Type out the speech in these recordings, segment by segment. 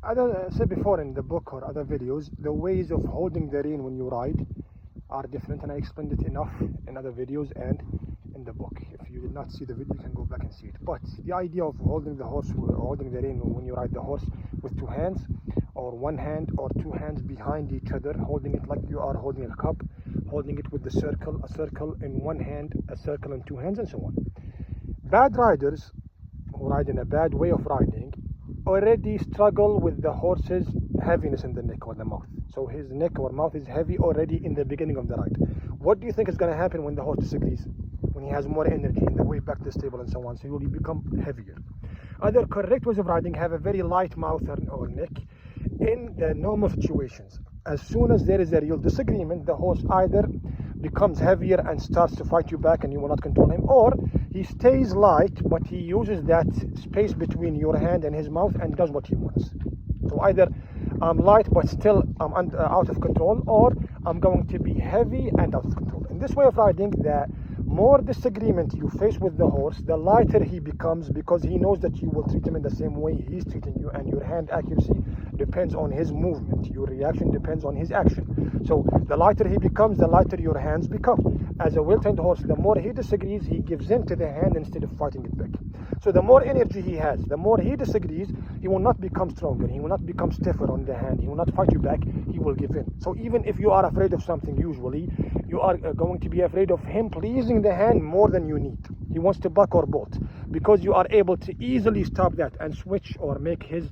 As I said before in the book or other videos, the ways of holding the rein when you ride are different, and I explained it enough in other videos and in the book. If you did not see the video, you can go back and see it. But the idea of holding the rein when you ride the horse with two hands, or one hand or two hands behind each other, holding it like you are holding a cup, holding it with a circle in one hand, a circle in two hands, and so on. Bad riders who ride in a bad way of riding already struggle with the horse's heaviness in the neck or the mouth. So his neck or mouth is heavy already in the beginning of the ride. What do you think is going to happen when the horse disagrees? When he has more energy in the way back to the stable and so on, so he will become heavier. Other correct ways of riding have a very light mouth or neck in the normal situations. As soon as there is a real disagreement, the horse either becomes heavier and starts to fight you back and you will not control him, or he stays light but he uses that space between your hand and his mouth and does what he wants. So either I'm light but still I'm out of control, or I'm going to be heavy and out of control. In this way of riding, the more disagreement you face with the horse, the lighter he becomes, because he knows that you will treat him in the same way he's treating you, and your hand accuracy depends on his movement. Your reaction depends on his action. So the lighter he becomes, the lighter your hands become. As a well-trained horse, the more he disagrees, he gives in to the hand instead of fighting it back. So the more energy he has, the more he disagrees, he will not become stronger, he will not become stiffer on the hand, he will not fight you back, he will give in. So even if you are afraid of something, usually you are going to be afraid of him pleasing the hand more than you need. He wants to buck or bolt, because you are able to easily stop that and switch or make his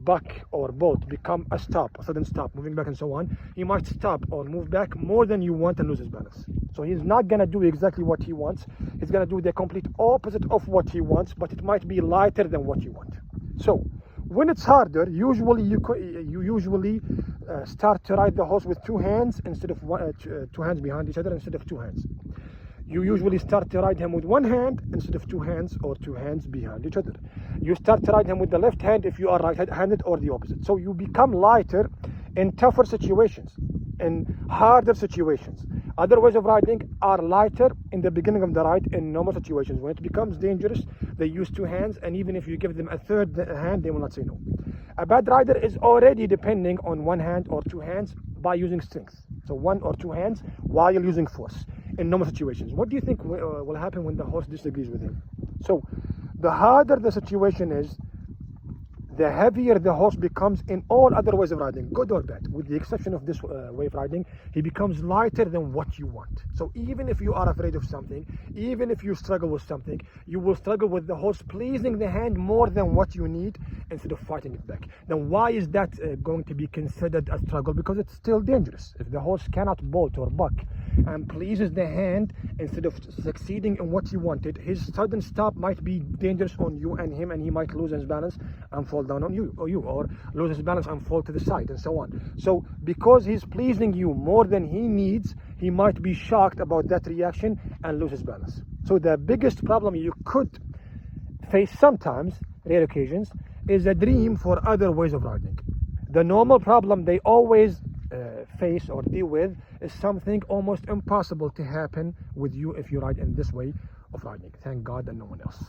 buck or bolt become a stop, a sudden stop, moving back and so on. He might stop or move back more than you want and lose his balance. So he's not going to do exactly what he wants. He's going to do the complete opposite of what he wants, but it might be lighter than what you want. So when it's harder, usually you start to ride the horse with two hands instead of two hands behind each other instead of two hands. You usually start to ride him with one hand instead of two hands, or two hands behind each other. You start to ride him with the left hand if you are right-handed, or the opposite. So you become lighter in tougher situations, in harder situations. Other ways of riding are lighter in the beginning of the ride in normal situations. When it becomes dangerous, they use two hands, and even if you give them a third hand, they will not say no. A bad rider is already depending on one hand or two hands by using strength. So one or two hands while using force in normal situations. What do you think will happen when the horse disagrees with him? So the harder the situation is, the heavier the horse becomes in all other ways of riding, good or bad. With the exception of this way of riding, he becomes lighter than what you want. So even if you are afraid of something, even if you struggle with something, you will struggle with the horse pleasing the hand more than what you need instead of fighting it back. Then why is that going to be considered a struggle? Because it's still dangerous. If the horse cannot bolt or buck and pleases the hand instead of succeeding in what you wanted, his sudden stop might be dangerous on you and him, and he might lose his balance and fall down on you, or lose his balance and fall to the side and so on. So because he's pleasing you more than he needs, he might be shocked about that reaction and lose his balance. So the biggest problem you could face sometimes, rare occasions, is a dream for other ways of riding. The normal problem they always face or deal with is something almost impossible to happen with you if you ride in this way of riding. Thank God and no one else.